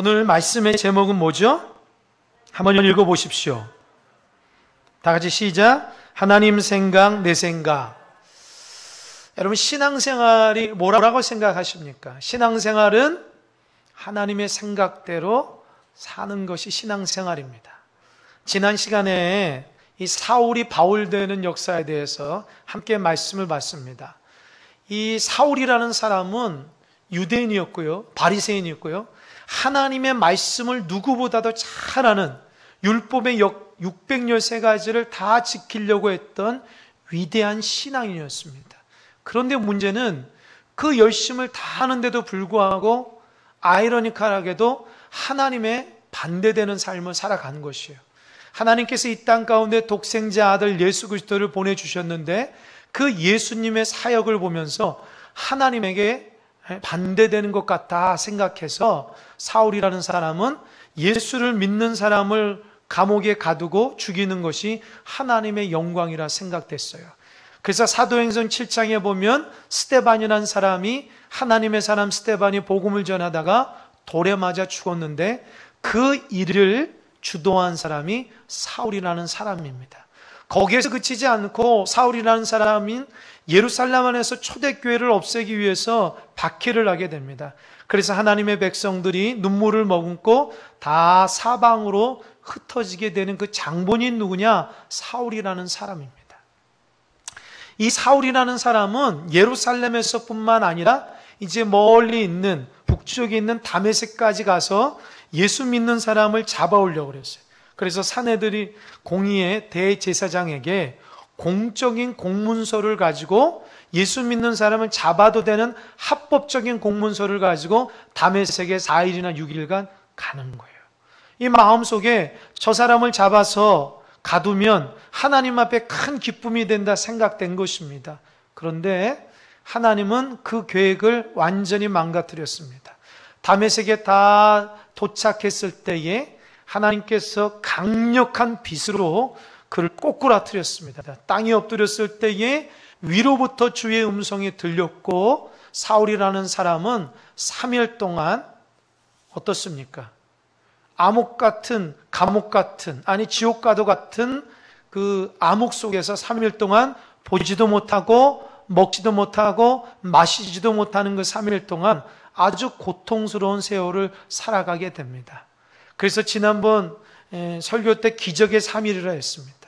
오늘 말씀의 제목은 뭐죠? 한번 읽어보십시오. 다 같이 시작. 하나님 생각, 내 생각. 여러분, 신앙생활이 뭐라고 생각하십니까? 신앙생활은 하나님의 생각대로 사는 것이 신앙생활입니다. 지난 시간에 이 사울이 바울 되는 역사에 대해서 함께 말씀을 봤습니다. 이 사울이라는 사람은 유대인이었고요, 바리새인이었고요, 하나님의 말씀을 누구보다도 잘 아는 율법의 613가지를 다 지키려고 했던 위대한 신앙인이었습니다. 그런데 문제는 그 열심을 다 하는데도 불구하고 아이러니컬하게도 하나님의 반대되는 삶을 살아가는 것이에요. 하나님께서 이 땅 가운데 독생자 아들 예수 그리스도를 보내주셨는데 그 예수님의 사역을 보면서 하나님에게 반대되는 것 같다 생각해서 사울이라는 사람은 예수를 믿는 사람을 감옥에 가두고 죽이는 것이 하나님의 영광이라 생각됐어요. 그래서 사도행전 7장에 보면 스데반이라는 사람이, 하나님의 사람 스데반이 복음을 전하다가 돌에 맞아 죽었는데 그 일을 주도한 사람이 사울이라는 사람입니다. 거기에서 그치지 않고 사울이라는 사람인 예루살렘 안에서 초대교회를 없애기 위해서 박해를 하게 됩니다. 그래서 하나님의 백성들이 눈물을 머금고 다 사방으로 흩어지게 되는 그 장본인 누구냐? 사울이라는 사람입니다. 이 사울이라는 사람은 예루살렘에서 뿐만 아니라 이제 멀리 있는 북쪽에 있는 다메섹까지 가서 예수 믿는 사람을 잡아오려고 그랬어요. 그래서 사내들이 공의의 대제사장에게 공적인 공문서를 가지고 예수 믿는 사람을 잡아도 되는 합법적인 공문서를 가지고 다메섹에 4일이나 6일간 가는 거예요. 이 마음속에 저 사람을 잡아서 가두면 하나님 앞에 큰 기쁨이 된다 생각된 것입니다. 그런데 하나님은 그 계획을 완전히 망가뜨렸습니다. 다메섹에 다 도착했을 때에 하나님께서 강력한 빛으로 그를 꼬꾸라뜨렸습니다. 땅이 엎드렸을 때에 위로부터 주의 음성이 들렸고 사울이라는 사람은 3일 동안 어떻습니까? 암흑 같은, 감옥 같은, 아니 지옥과도 같은 그 암흑 속에서 3일 동안 보지도 못하고 먹지도 못하고 마시지도 못하는 그 3일 동안 아주 고통스러운 세월을 살아가게 됩니다. 그래서 지난번 설교 때 기적의 3일이라 했습니다.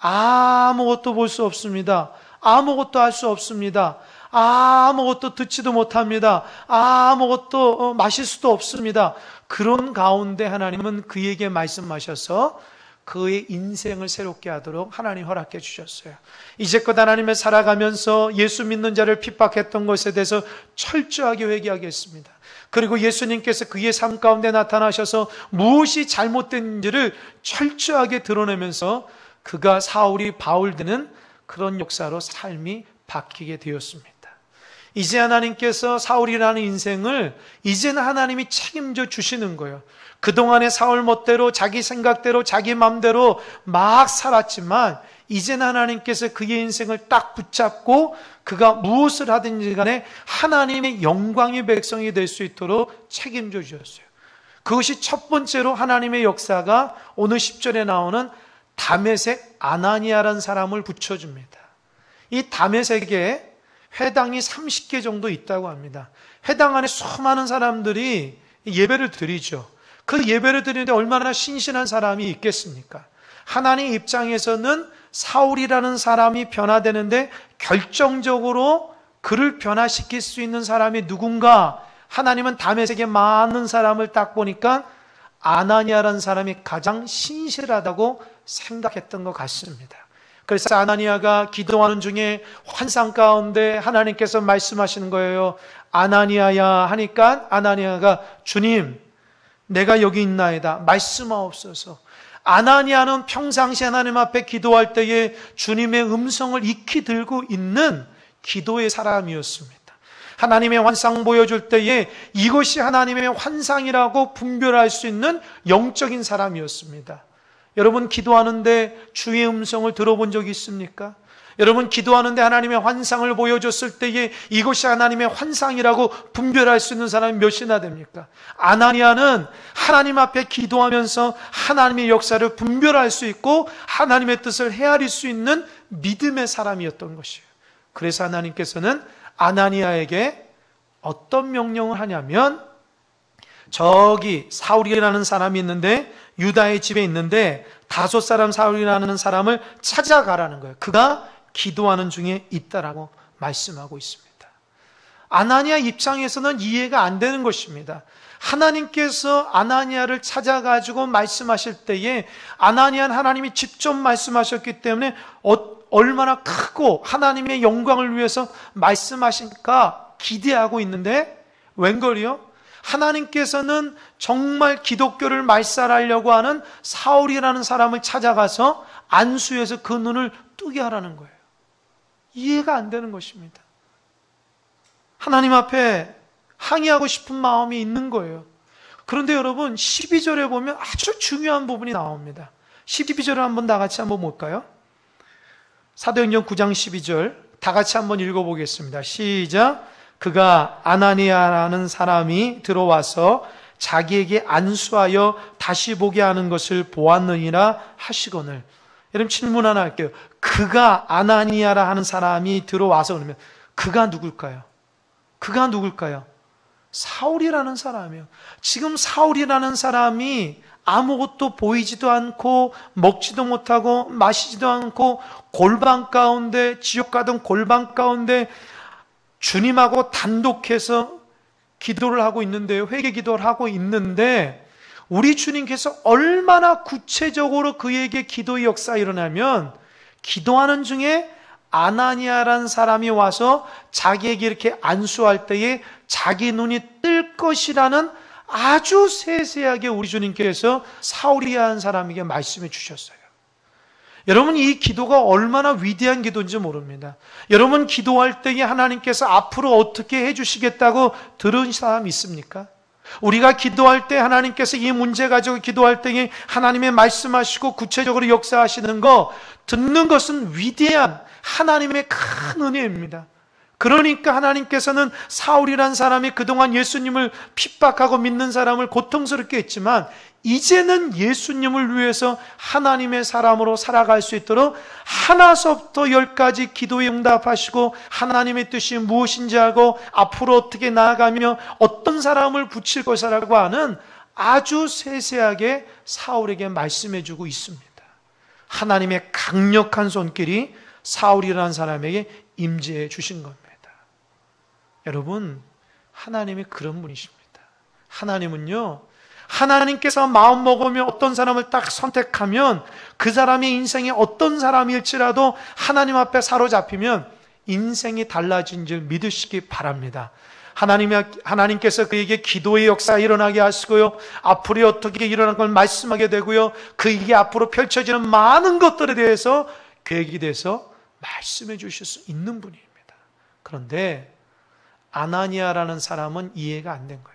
아무것도 볼 수 없습니다. 아무것도 할 수 없습니다. 아무것도 듣지도 못합니다. 아무것도 마실 수도 없습니다. 그런 가운데 하나님은 그에게 말씀하셔서 그의 인생을 새롭게 하도록 하나님 허락해 주셨어요. 이제껏 하나님을 살아가면서 예수 믿는 자를 핍박했던 것에 대해서 철저하게 회개하겠습니다. 그리고 예수님께서 그의 삶 가운데 나타나셔서 무엇이 잘못된지를 철저하게 드러내면서 그가 사울이 바울 되는 그런 역사로 삶이 바뀌게 되었습니다. 이제 하나님께서 사울이라는 인생을 이제는 하나님이 책임져 주시는 거예요. 그동안의 사울 멋대로 자기 생각대로 자기 마음대로 막 살았지만 이제는 하나님께서 그의 인생을 딱 붙잡고 그가 무엇을 하든지 간에 하나님의 영광의 백성이 될 수 있도록 책임져 주셨어요. 그것이 첫 번째로 하나님의 역사가 오늘 10절에 나오는 다메섹 아나니아라는 사람을 붙여줍니다. 이 다메섹에 회당이 30개 정도 있다고 합니다. 회당 안에 수많은 사람들이 예배를 드리죠. 그 예배를 드리는데 얼마나 신실한 사람이 있겠습니까? 하나님 입장에서는 사울이라는 사람이 변화되는데 결정적으로 그를 변화시킬 수 있는 사람이 누군가? 하나님은 다메섹에 많은 사람을 딱 보니까 아나니아라는 사람이 가장 신실하다고 생각했던 것 같습니다. 그래서 아나니아가 기도하는 중에 환상 가운데 하나님께서 말씀하시는 거예요. 아나니아야 하니까 아나니아가 주님 내가 여기 있나이다 말씀하옵소서. 아나니아는 평상시 하나님 앞에 기도할 때에 주님의 음성을 익히 들고 있는 기도의 사람이었습니다. 하나님의 환상 보여줄 때에 이것이 하나님의 환상이라고 분별할 수 있는 영적인 사람이었습니다. 여러분 기도하는데 주의 음성을 들어본 적이 있습니까? 여러분 기도하는데 하나님의 환상을 보여줬을 때에 이것이 하나님의 환상이라고 분별할 수 있는 사람이 몇이나 됩니까? 아나니아는 하나님 앞에 기도하면서 하나님의 역사를 분별할 수 있고 하나님의 뜻을 헤아릴 수 있는 믿음의 사람이었던 것이에요. 그래서 하나님께서는 아나니아에게 어떤 명령을 하냐면, 저기 사울이라는 사람이 있는데, 유다의 집에 있는데 5 사울이라는 사람을 찾아가라는 거예요. 그가 기도하는 중에 있다라고 말씀하고 있습니다. 아나니아 입장에서는 이해가 안 되는 것입니다. 하나님께서 아나니아를 찾아가지고 말씀하실 때에 아나니아는 하나님이 직접 말씀하셨기 때문에 얼마나 크고 하나님의 영광을 위해서 말씀하실까 기대하고 있는데, 웬걸이요? 하나님께서는 정말 기독교를 말살하려고 하는 사울이라는 사람을 찾아가서 안수해서 그 눈을 뜨게 하라는 거예요. 이해가 안 되는 것입니다. 하나님 앞에 항의하고 싶은 마음이 있는 거예요. 그런데 여러분, 12절에 보면 아주 중요한 부분이 나옵니다. 12절을 한번 다 같이 한번 볼까요? 사도행전 9장 12절 다 같이 한번 읽어보겠습니다. 시작. 그가 아나니아라는 사람이 들어와서 자기에게 안수하여 다시 보게 하는 것을 보았느니라 하시거늘. 여러분, 질문 하나 할게요. 그가 아나니아라 하는 사람이 들어와서 그러면 그가 누굴까요? 그가 누굴까요? 사울이라는 사람이에요. 지금 사울이라는 사람이 아무것도 보이지도 않고 먹지도 못하고 마시지도 않고 골방 가운데, 지옥 가던 골방 가운데 주님하고 단독해서 기도를 하고 있는데요. 회개 기도를 하고 있는데, 우리 주님께서 얼마나 구체적으로 그에게 기도의 역사가 일어나면, 기도하는 중에 아나니아라는 사람이 와서 자기에게 이렇게 안수할 때에 자기 눈이 뜰 것이라는 아주 세세하게 우리 주님께서 사울이라는 사람에게 말씀해 주셨어요. 여러분, 이 기도가 얼마나 위대한 기도인지 모릅니다. 여러분, 기도할 때에 하나님께서 앞으로 어떻게 해주시겠다고 들은 사람 있습니까? 우리가 기도할 때 하나님께서 이 문제 가지고 기도할 때에 하나님의 말씀하시고 구체적으로 역사하시는 거 듣는 것은 위대한 하나님의 큰 은혜입니다. 그러니까 하나님께서는 사울이란 사람이 그동안 예수님을 핍박하고 믿는 사람을 고통스럽게 했지만, 이제는 예수님을 위해서 하나님의 사람으로 살아갈 수 있도록 하나서부터 10까지 기도에 응답하시고 하나님의 뜻이 무엇인지 알고 앞으로 어떻게 나아가며 어떤 사람을 붙일 것이라고 하는 아주 세세하게 사울에게 말씀해주고 있습니다. 하나님의 강력한 손길이 사울이라는 사람에게 임재해 주신 겁니다. 여러분, 하나님이 그런 분이십니다. 하나님은요, 하나님께서 마음 먹으며 어떤 사람을 딱 선택하면 그 사람의 인생이 어떤 사람일지라도 하나님 앞에 사로잡히면 인생이 달라진 줄 믿으시기 바랍니다. 하나님께서 그에게 기도의 역사가 일어나게 하시고요, 앞으로 어떻게 일어날 걸 말씀하게 되고요, 그에게 앞으로 펼쳐지는 많은 것들에 대해서 계획이 돼서 말씀해 주실 수 있는 분입니다. 그런데 아나니아라는 사람은 이해가 안 된 거예요.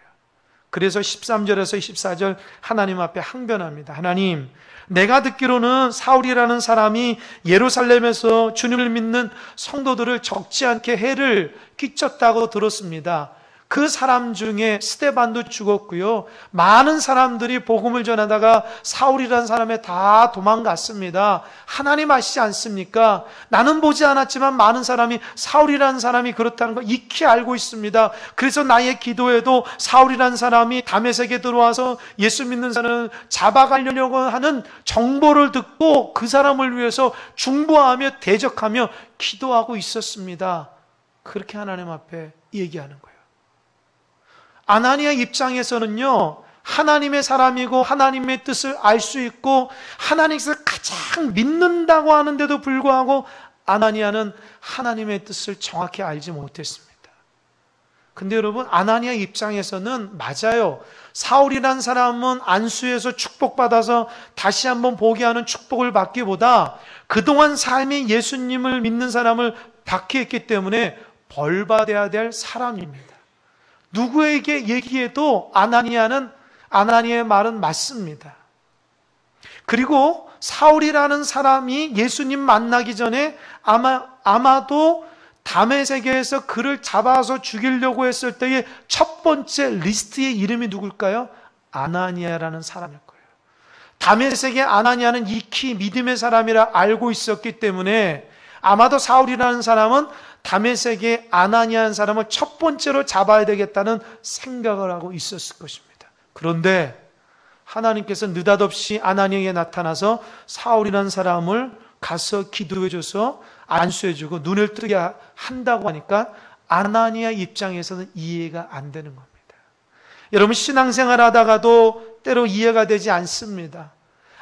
그래서 13절에서 14절 하나님 앞에 항변합니다. 하나님, 내가 듣기로는 사울이라는 사람이 예루살렘에서 주님을 믿는 성도들을 적지 않게 해를 끼쳤다고 들었습니다. 그 사람 중에 스데반도 죽었고요, 많은 사람들이 복음을 전하다가 사울이라는 사람에 다 도망갔습니다. 하나님 아시지 않습니까? 나는 보지 않았지만 많은 사람이 사울이라는 사람이 그렇다는 걸 익히 알고 있습니다. 그래서 나의 기도에도 사울이라는 사람이 다메섹에 들어와서 예수 믿는 사람을 잡아가려고 하는 정보를 듣고 그 사람을 위해서 중보하며 대적하며 기도하고 있었습니다. 그렇게 하나님 앞에 얘기하는 거예요. 아나니아 입장에서는요, 하나님의 사람이고 하나님의 뜻을 알 수 있고 하나님께서 가장 믿는다고 하는데도 불구하고 아나니아는 하나님의 뜻을 정확히 알지 못했습니다. 근데 여러분, 아나니아 입장에서는 맞아요. 사울이란 사람은 안수해서 축복받아서 다시 한번 보게 하는 축복을 받기보다 그동안 삶에 예수님을 믿는 사람을 박해했기 때문에 벌받아야 될 사람입니다. 누구에게 얘기해도 아나니아의 말은 맞습니다. 그리고 사울이라는 사람이 예수님 만나기 전에 아마도 다메섹에서 그를 잡아서 죽이려고 했을 때의 첫 번째 리스트의 이름이 누굴까요? 아나니아라는 사람일 거예요. 다메섹의 아나니아는 익히 믿음의 사람이라 알고 있었기 때문에 아마도 사울이라는 사람은 다메섹의 아나니아라는 사람을 첫 번째로 잡아야 되겠다는 생각을 하고 있었을 것입니다. 그런데 하나님께서 느닷없이 아나니아에게 나타나서 사울이라는 사람을 가서 기도해줘서 안수해주고 눈을 뜨게 한다고 하니까 아나니아 입장에서는 이해가 안 되는 겁니다. 여러분, 신앙생활 하다가도 때로 이해가 되지 않습니다.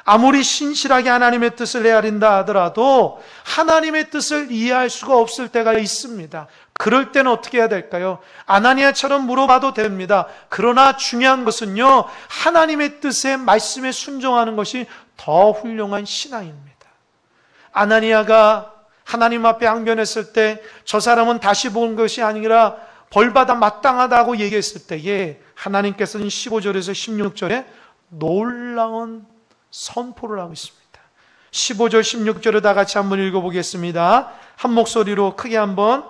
아무리 신실하게 하나님의 뜻을 헤아린다 하더라도 하나님의 뜻을 이해할 수가 없을 때가 있습니다. 그럴 때는 어떻게 해야 될까요? 아나니아처럼 물어봐도 됩니다. 그러나 중요한 것은요, 하나님의 뜻에 말씀에 순종하는 것이 더 훌륭한 신앙입니다. 아나니아가 하나님 앞에 항변했을 때 저 사람은 다시 본 것이 아니라 벌받아 마땅하다고 얘기했을 때에 하나님께서는 15절에서 16절에 놀라운 선포를 하고 있습니다. 15절 16절을 다 같이 한번 읽어보겠습니다. 한 목소리로 크게 한번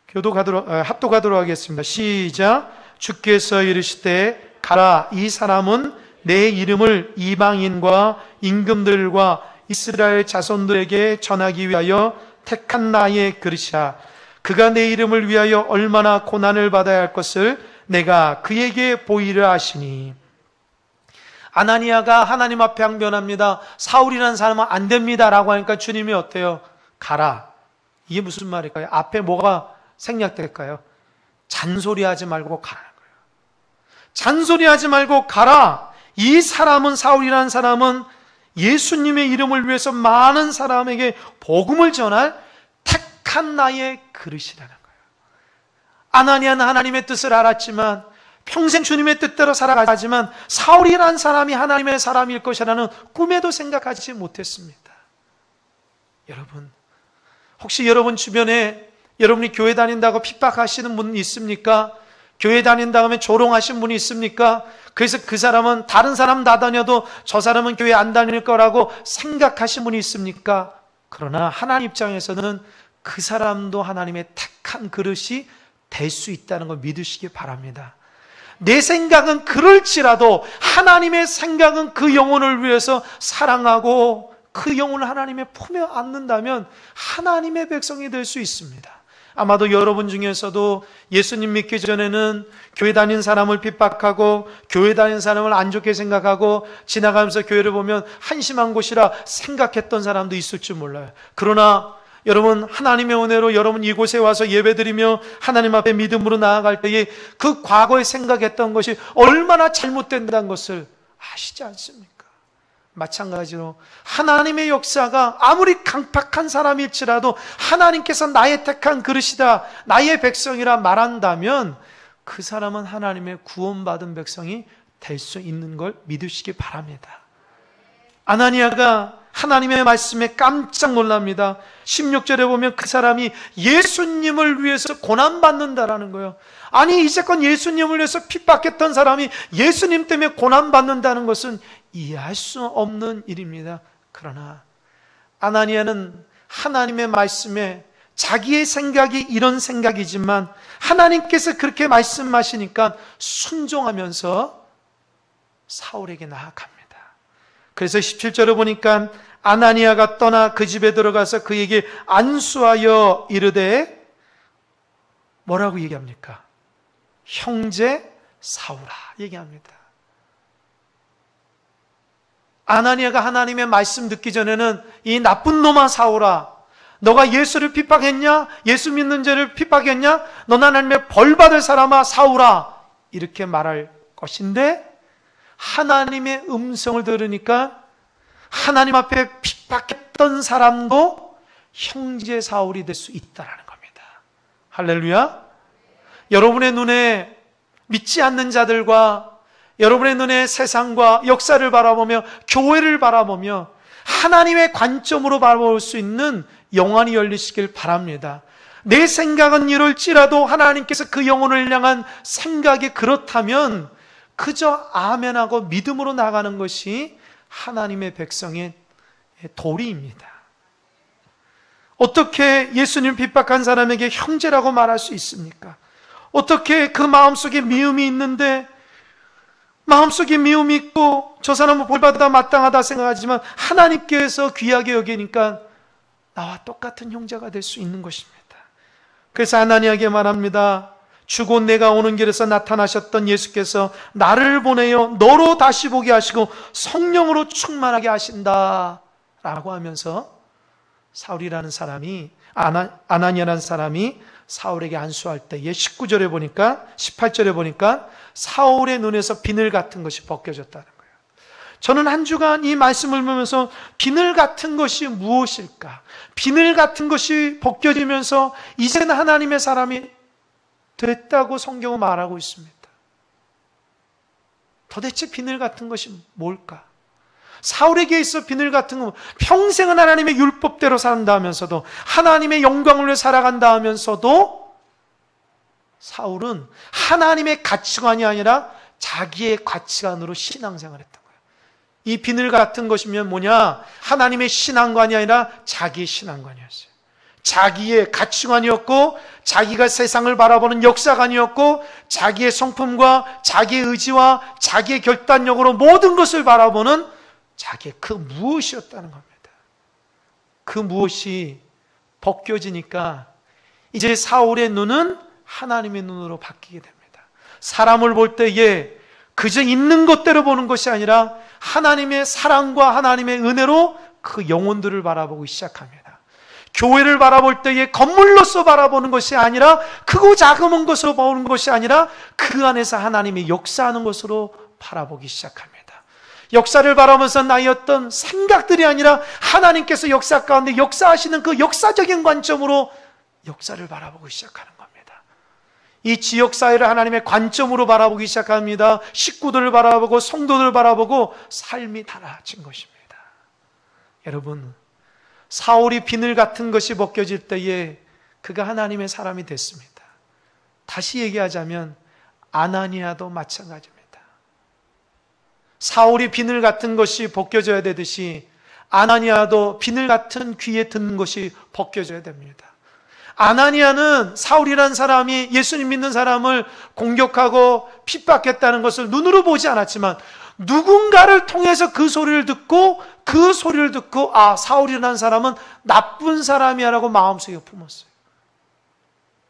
합독하도록 하겠습니다. 시작. 주께서 이르시되 가라, 이 사람은 내 이름을 이방인과 임금들과 이스라엘 자손들에게 전하기 위하여 택한 나의 그릇이라. 그가 내 이름을 위하여 얼마나 고난을 받아야 할 것을 내가 그에게 보이려 하시니. 아나니아가 하나님 앞에 항변합니다. 사울이라는 사람은 안 됩니다 라고 하니까 주님이 어때요? 가라. 이게 무슨 말일까요? 앞에 뭐가 생략될까요? 잔소리하지 말고 가라는 거예요. 잔소리하지 말고 가라. 이 사람은, 사울이라는 사람은 예수님의 이름을 위해서 많은 사람에게 복음을 전할 택한 나의 그릇이라는 거예요. 아나니아는 하나님의 뜻을 알았지만 평생 주님의 뜻대로 살아가지만 사울이라는 사람이 하나님의 사람일 것이라는 꿈에도 생각하지 못했습니다. 여러분, 혹시 여러분 주변에 여러분이 교회 다닌다고 핍박하시는 분 있습니까? 교회 다닌다고 하면 조롱하신 분이 있습니까? 그래서 그 사람은 다른 사람 다 다녀도 저 사람은 교회 안 다닐 거라고 생각하신 분이 있습니까? 그러나 하나님 입장에서는 그 사람도 하나님의 택한 그릇이 될 수 있다는 걸 믿으시기 바랍니다. 내 생각은 그럴지라도 하나님의 생각은 그 영혼을 위해서 사랑하고 그 영혼을 하나님의 품에 안는다면 하나님의 백성이 될 수 있습니다. 아마도 여러분 중에서도 예수님 믿기 전에는 교회 다닌 사람을 핍박하고 교회 다닌 사람을 안 좋게 생각하고 지나가면서 교회를 보면 한심한 곳이라 생각했던 사람도 있을 줄 몰라요. 그러나 여러분, 하나님의 은혜로 여러분 이곳에 와서 예배드리며 하나님 앞에 믿음으로 나아갈 때에 그 과거에 생각했던 것이 얼마나 잘못된다는 것을 아시지 않습니까? 마찬가지로 하나님의 역사가 아무리 강팍한 사람일지라도 하나님께서 나의 택한 그릇이다, 나의 백성이라 말한다면 그 사람은 하나님의 구원받은 백성이 될 수 있는 걸 믿으시기 바랍니다. 아나니아가 하나님의 말씀에 깜짝 놀랍니다. 16절에 보면 그 사람이 예수님을 위해서 고난받는다라는 거예요. 아니, 이제껏 예수님을 위해서 핍박했던 사람이 예수님 때문에 고난받는다는 것은 이해할 수 없는 일입니다. 그러나 아나니아는 하나님의 말씀에 자기의 생각이 이런 생각이지만 하나님께서 그렇게 말씀하시니까 순종하면서 사울에게 나아갑니다. 그래서 17절에 보니까 아나니아가 떠나 그 집에 들어가서 그에게 안수하여 이르되 뭐라고 얘기합니까? 형제 사울아 얘기합니다. 아나니아가 하나님의 말씀 듣기 전에는 이 나쁜 놈아 사울아, 너가 예수를 핍박했냐? 예수 믿는 자를 핍박했냐? 넌 하나님의 벌받을 사람아 사울아, 이렇게 말할 것인데 하나님의 음성을 들으니까 하나님 앞에 핍박했던 사람도 형제 사울이 될 수 있다는 겁니다. 할렐루야. 여러분의 눈에 믿지 않는 자들과 여러분의 눈에 세상과 역사를 바라보며 교회를 바라보며 하나님의 관점으로 바라볼 수 있는 영안이 열리시길 바랍니다. 내 생각은 이럴지라도 하나님께서 그 영혼을 향한 생각이 그렇다면 그저 아멘하고 믿음으로 나가는 것이 하나님의 백성의 도리입니다. 어떻게 예수님 핍박한 사람에게 형제라고 말할 수 있습니까? 어떻게 그 마음속에 미움이 있는데 마음속에 미움이 있고 저 사람은 벌받아 마땅하다 생각하지만 하나님께서 귀하게 여기니까 나와 똑같은 형제가 될 수 있는 것입니다. 그래서 아나니아에게 말합니다. 주곧 내가 오는 길에서 나타나셨던 예수께서 나를 보내어 너로 다시 보게 하시고 성령으로 충만하게 하신다 라고 하면서 사울이라는 사람이 아나니아라는 사람이 사울에게 안수할 때에 19절에 보니까 18절에 보니까 사울의 눈에서 비늘 같은 것이 벗겨졌다는 거예요. 저는 한 주간 이 말씀을 보면서 비늘 같은 것이 무엇일까? 비늘 같은 것이 벗겨지면서 이제는 하나님의 사람이 됐다고 성경은 말하고 있습니다. 도대체 비늘 같은 것이 뭘까? 사울에게 있어 비늘 같은 건 평생은 하나님의 율법대로 산다 하면서도 하나님의 영광을 위해 살아간다 하면서도 사울은 하나님의 가치관이 아니라 자기의 가치관으로 신앙생활을 했던 거예요. 이 비늘 같은 것이면 뭐냐? 하나님의 신앙관이 아니라 자기의 신앙관이었어요. 자기의 가치관이었고 자기가 세상을 바라보는 역사관이었고 자기의 성품과 자기의 의지와 자기의 결단력으로 모든 것을 바라보는 자기의 그 무엇이었다는 겁니다. 그 무엇이 벗겨지니까 이제 사울의 눈은 하나님의 눈으로 바뀌게 됩니다. 사람을 볼 때에 그저 있는 것대로 보는 것이 아니라 하나님의 사랑과 하나님의 은혜로 그 영혼들을 바라보기 시작합니다. 교회를 바라볼 때에 건물로서 바라보는 것이 아니라 크고 작은 것으로 보는 것이 아니라 그 안에서 하나님이 역사하는 것으로 바라보기 시작합니다. 역사를 바라보면서 나의 어떤 생각들이 아니라 하나님께서 역사 가운데 역사하시는 그 역사적인 관점으로 역사를 바라보기 시작하는 겁니다. 이 지역사회를 하나님의 관점으로 바라보기 시작합니다. 식구들을 바라보고 성도들을 바라보고 삶이 달라진 것입니다. 여러분, 사울이 비늘 같은 것이 벗겨질 때에 그가 하나님의 사람이 됐습니다. 다시 얘기하자면 아나니아도 마찬가지입니다. 사울이 비늘 같은 것이 벗겨져야 되듯이 아나니아도 비늘 같은 귀에 듣는 것이 벗겨져야 됩니다. 아나니아는 사울이라는 사람이 예수님 믿는 사람을 공격하고 핍박했다는 것을 눈으로 보지 않았지만 누군가를 통해서 그 소리를 듣고 아, 사울이라는 사람은 나쁜 사람이야 라고 마음속에 품었어요.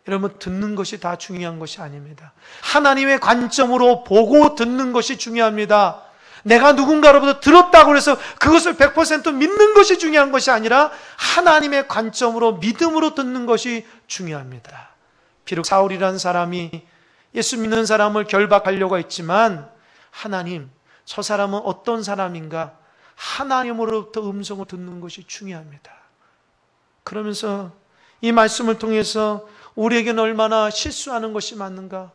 여러분, 듣는 것이 다 중요한 것이 아닙니다. 하나님의 관점으로 보고 듣는 것이 중요합니다. 내가 누군가로부터 들었다고 해서 그것을 100% 믿는 것이 중요한 것이 아니라 하나님의 관점으로 믿음으로 듣는 것이 중요합니다. 비록 사울이라는 사람이 예수 믿는 사람을 결박하려고 했지만 하나님, 저 사람은 어떤 사람인가? 하나님으로부터 음성을 듣는 것이 중요합니다. 그러면서 이 말씀을 통해서 우리에게는 얼마나 실수하는 것이 많은가?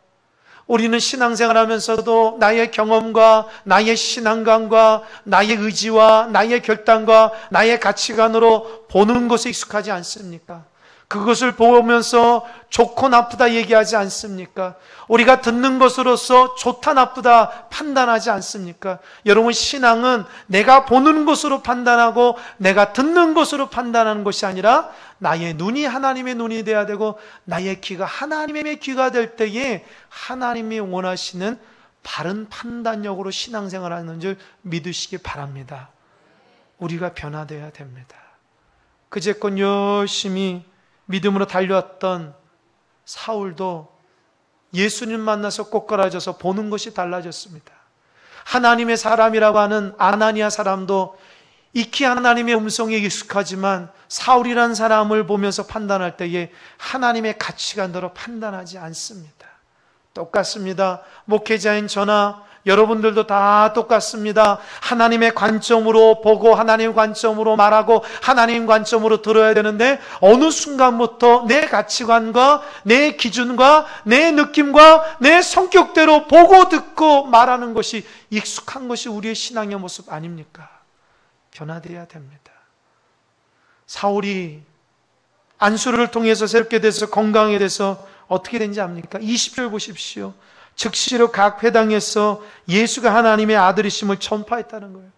우리는 신앙생활 하면서도 나의 경험과 나의 신앙관과 나의 의지와 나의 결단과 나의 가치관으로 보는 것에 익숙하지 않습니까? 그것을 보면서 좋고 나쁘다 얘기하지 않습니까? 우리가 듣는 것으로서 좋다 나쁘다 판단하지 않습니까? 여러분, 신앙은 내가 보는 것으로 판단하고 내가 듣는 것으로 판단하는 것이 아니라 나의 눈이 하나님의 눈이 돼야 되고 나의 귀가 하나님의 귀가 될 때에 하나님이 원하시는 바른 판단력으로 신앙생활하는 줄 믿으시기 바랍니다. 우리가 변화되어야 됩니다. 그제껏 열심히 믿음으로 달려왔던 사울도 예수님 만나서 꼬꾸라져서 보는 것이 달라졌습니다. 하나님의 사람이라고 하는 아나니아 사람도 익히 하나님의 음성에 익숙하지만 사울이라는 사람을 보면서 판단할 때에 하나님의 가치관대로 판단하지 않습니다. 똑같습니다. 목회자인 저나 여러분들도 다 똑같습니다. 하나님의 관점으로 보고 하나님의 관점으로 말하고 하나님 관점으로 들어야 되는데 어느 순간부터 내 가치관과 내 기준과 내 느낌과 내 성격대로 보고 듣고 말하는 것이 익숙한 것이 우리의 신앙의 모습 아닙니까? 변화되어야 됩니다. 사울이 안수를 통해서 새롭게 돼서 건강하게 돼서 어떻게 된지 압니까? 20절 보십시오. 즉시로 각 회당에서 예수가 하나님의 아들이심을 전파했다는 거예요.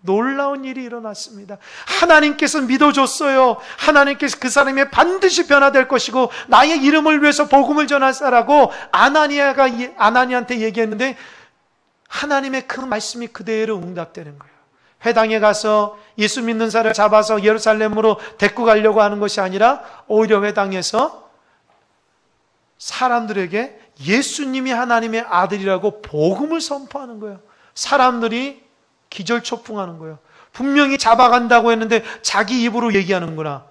놀라운 일이 일어났습니다. 하나님께서 믿어줬어요. 하나님께서 그 사람이 반드시 변화될 것이고 나의 이름을 위해서 복음을 전할 사라고 아나니아한테 얘기했는데 하나님의 그 말씀이 그대로 응답되는 거예요. 회당에 가서 예수 믿는 사람을 잡아서 예루살렘으로 데리고 가려고 하는 것이 아니라 오히려 회당에서 사람들에게 예수님이 하나님의 아들이라고 복음을 선포하는 거예요. 사람들이 기절초풍하는 거예요. 분명히 잡아간다고 했는데 자기 입으로 얘기하는구나.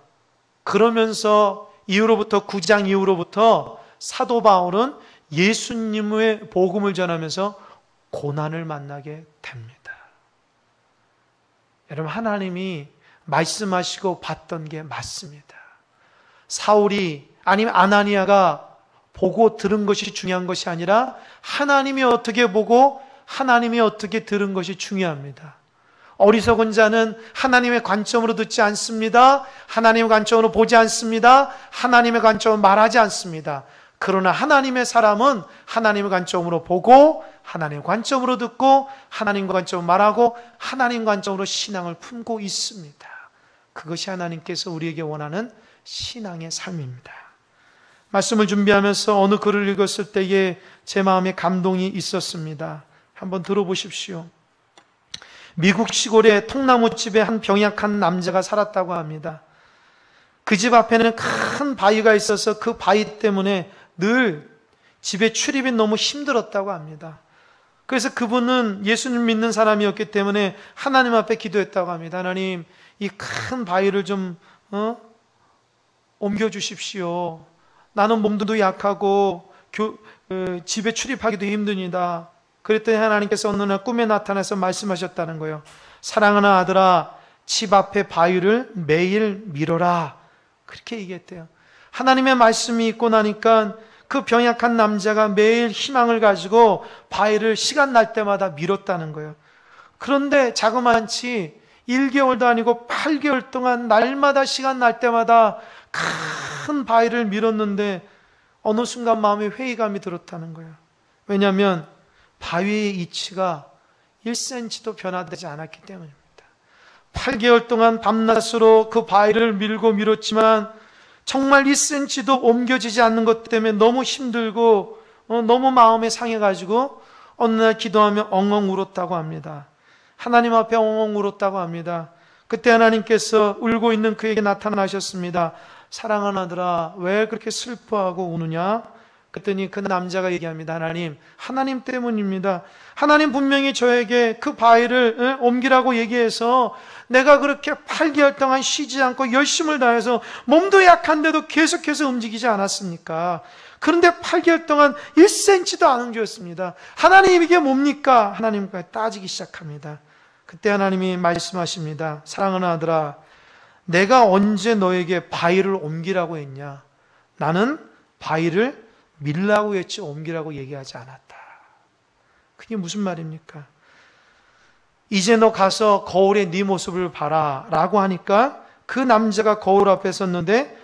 그러면서 9장 이후로부터 사도 바울은 예수님의 복음을 전하면서 고난을 만나게 됩니다. 여러분, 하나님이 말씀하시고 봤던 게 맞습니다. 사울이 아니면 아나니아가 보고 들은 것이 중요한 것이 아니라 하나님이 어떻게 보고 하나님이 어떻게 들은 것이 중요합니다. 어리석은 자는 하나님의 관점으로 듣지 않습니다. 하나님의 관점으로 보지 않습니다. 하나님의 관점으로 말하지 않습니다. 그러나 하나님의 사람은 하나님의 관점으로 보고 하나님의 관점으로 듣고 하나님의 관점으로 말하고 하나님의 관점으로 신앙을 품고 있습니다. 그것이 하나님께서 우리에게 원하는 신앙의 삶입니다. 말씀을 준비하면서 어느 글을 읽었을 때에 제 마음에 감동이 있었습니다. 한번 들어보십시오. 미국 시골의 통나무집에 한 병약한 남자가 살았다고 합니다. 그 집 앞에는 큰 바위가 있어서 그 바위 때문에 늘 집에 출입이 너무 힘들었다고 합니다. 그래서 그분은 예수님 믿는 사람이었기 때문에 하나님 앞에 기도했다고 합니다. 하나님, 이 큰 바위를 좀 옮겨주십시오. 나는 몸도 약하고 집에 출입하기도 힘드니다. 그랬더니 하나님께서 어느 날 꿈에 나타나서 말씀하셨다는 거예요. 사랑하는 아들아, 집 앞에 바위를 매일 밀어라. 그렇게 얘기했대요. 하나님의 말씀이 있고 나니까 그 병약한 남자가 매일 희망을 가지고 바위를 시간 날 때마다 밀었다는 거예요. 그런데 자그마치 1개월도 아니고 8개월 동안 날마다 시간 날 때마다 큰 바위를 밀었는데 어느 순간 마음에 회의감이 들었다는 거예요. 왜냐하면 바위의 이치가 1cm도 변화되지 않았기 때문입니다. 8개월 동안 밤낮으로 그 바위를 밀고 밀었지만 정말 1cm도 옮겨지지 않는 것 때문에 너무 힘들고 너무 마음에 상해가지고 어느 날 기도하며 엉엉 울었다고 합니다. 하나님 앞에 엉엉 울었다고 합니다. 그때 하나님께서 울고 있는 그에게 나타나셨습니다. 사랑하는 아들아, 왜 그렇게 슬퍼하고 우느냐? 그랬더니 그 남자가 얘기합니다. 하나님 때문입니다. 하나님 분명히 저에게 그 바위를 옮기라고 얘기해서 내가 그렇게 8개월 동안 쉬지 않고 열심을 다해서 몸도 약한데도 계속해서 움직이지 않았습니까? 그런데 8개월 동안 1cm도 안 옮겼습니다. 하나님, 이게 뭡니까? 하나님과 따지기 시작합니다. 그때 하나님이 말씀하십니다. 사랑하는 아들아, 내가 언제 너에게 바위를 옮기라고 했냐? 나는 바위를 밀라고 했지 옮기라고 얘기하지 않았다. 그게 무슨 말입니까? 이제 너 가서 거울에 네 모습을 봐라 라고 하니까 그 남자가 거울 앞에 섰는데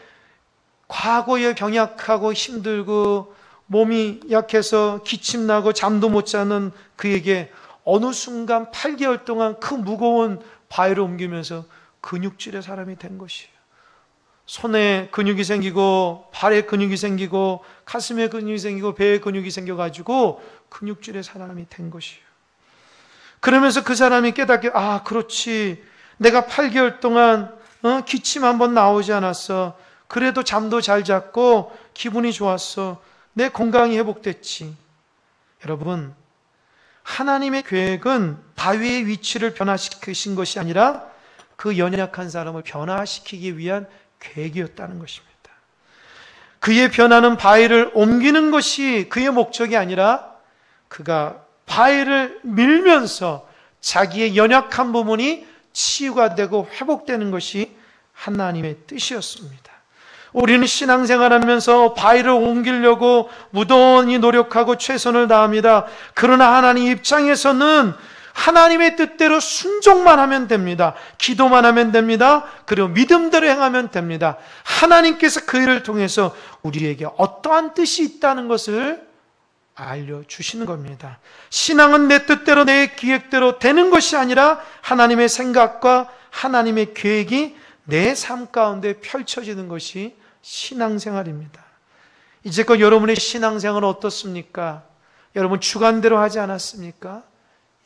과거에 병약하고 힘들고 몸이 약해서 기침나고 잠도 못 자는 그에게 어느 순간 8개월 동안 그 무거운 바위를 옮기면서 근육질의 사람이 된 것이에요. 손에 근육이 생기고 발에 근육이 생기고 가슴에 근육이 생기고 배에 근육이 생겨가지고 근육질의 사람이 된 것이에요. 그러면서 그 사람이 깨닫게, 아, 그렇지, 내가 8개월 동안 기침 한번 나오지 않았어. 그래도 잠도 잘 잤고 기분이 좋았어. 내 건강이 회복됐지. 여러분, 하나님의 계획은 바위의 위치를 변화시키신 것이 아니라 그 연약한 사람을 변화시키기 위한 계획이었다는 것입니다. 그의 변화는 바위를 옮기는 것이 그의 목적이 아니라 그가 바위를 밀면서 자기의 연약한 부분이 치유가 되고 회복되는 것이 하나님의 뜻이었습니다. 우리는 신앙생활하면서 바위를 옮기려고 무던히 노력하고 최선을 다합니다. 그러나 하나님 입장에서는 하나님의 뜻대로 순종만 하면 됩니다. 기도만 하면 됩니다. 그리고 믿음대로 행하면 됩니다. 하나님께서 그 일을 통해서 우리에게 어떠한 뜻이 있다는 것을 알려주시는 겁니다. 신앙은 내 뜻대로 내 계획대로 되는 것이 아니라 하나님의 생각과 하나님의 계획이 내 삶 가운데 펼쳐지는 것이 신앙생활입니다. 이제껏 여러분의 신앙생활은 어떻습니까? 여러분 주관대로 하지 않았습니까?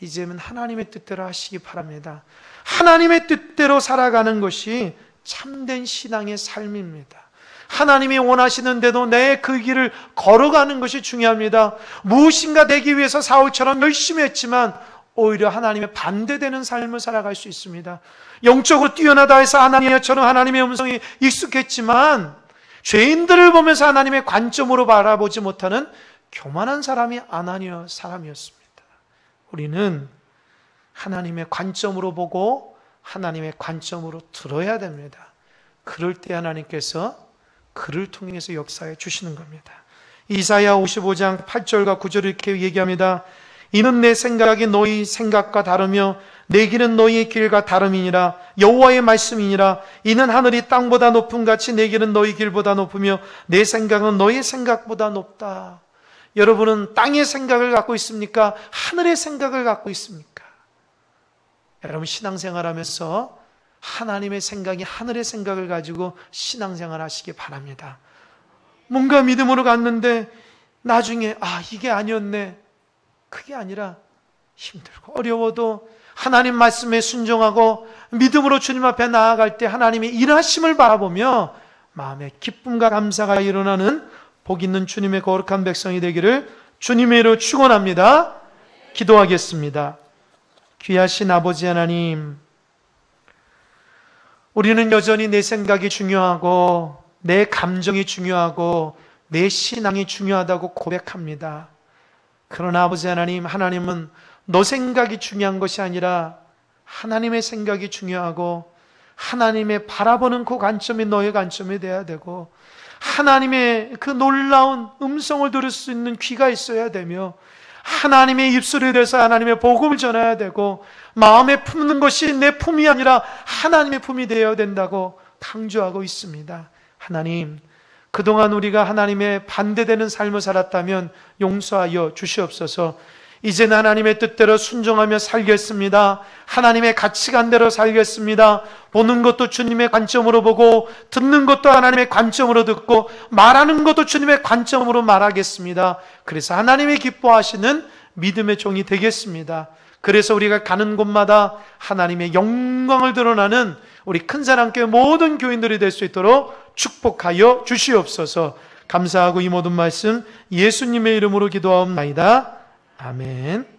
이제는 하나님의 뜻대로 하시기 바랍니다. 하나님의 뜻대로 살아가는 것이 참된 신앙의 삶입니다. 하나님이 원하시는 대로 내 그 길을 걸어가는 것이 중요합니다. 무엇인가 되기 위해서 사울처럼 열심히 했지만 오히려 하나님의 반대되는 삶을 살아갈 수 있습니다. 영적으로 뛰어나다 해서 아나니아처럼 하나님의 음성이 익숙했지만 죄인들을 보면서 하나님의 관점으로 바라보지 못하는 교만한 사람이 아나니아 사람이었습니다. 우리는 하나님의 관점으로 보고 하나님의 관점으로 들어야 됩니다. 그럴 때 하나님께서 그를 통해서 역사해 주시는 겁니다. 이사야 55장 8절과 9절을 이렇게 얘기합니다. 이는 내 생각이 너희 생각과 다르며 내 길은 너희의 길과 다름이니라. 여호와의 말씀이니라. 이는 하늘이 땅보다 높음 같이 내 길은 너희 길보다 높으며 내 생각은 너희 생각보다 높다. 여러분은 땅의 생각을 갖고 있습니까? 하늘의 생각을 갖고 있습니까? 여러분 신앙생활하면서 하나님의 생각이 하늘의 생각을 가지고 신앙생활 하시기 바랍니다. 뭔가 믿음으로 갔는데 나중에 이게 아니었네. 그게 아니라 힘들고 어려워도 하나님 말씀에 순종하고 믿음으로 주님 앞에 나아갈 때 하나님의 일하심을 바라보며 마음에 기쁨과 감사가 일어나는 복 있는 주님의 거룩한 백성이 되기를 주님의 이름으로 축원합니다. 기도하겠습니다. 귀하신 아버지 하나님, 우리는 여전히 내 생각이 중요하고 내 감정이 중요하고 내 신앙이 중요하다고 고백합니다. 그러나 아버지 하나님, 하나님은 너 생각이 중요한 것이 아니라 하나님의 생각이 중요하고 하나님의 바라보는 그 관점이 너의 관점이 돼야 되고 하나님의 그 놀라운 음성을 들을 수 있는 귀가 있어야 되며 하나님의 입술에 대해서 하나님의 복음을 전해야 되고 마음에 품는 것이 내 품이 아니라 하나님의 품이 되어야 된다고 강조하고 있습니다. 하나님, 그동안 우리가 하나님의 반대되는 삶을 살았다면 용서하여 주시옵소서. 이제는 하나님의 뜻대로 순종하며 살겠습니다. 하나님의 가치관대로 살겠습니다. 보는 것도 주님의 관점으로 보고 듣는 것도 하나님의 관점으로 듣고 말하는 것도 주님의 관점으로 말하겠습니다. 그래서 하나님이 기뻐하시는 믿음의 종이 되겠습니다. 그래서 우리가 가는 곳마다 하나님의 영광을 드러나는 우리 큰사랑교회 모든 교인들이 될 수 있도록 축복하여 주시옵소서. 감사하고 이 모든 말씀 예수님의 이름으로 기도하옵나이다. 아멘.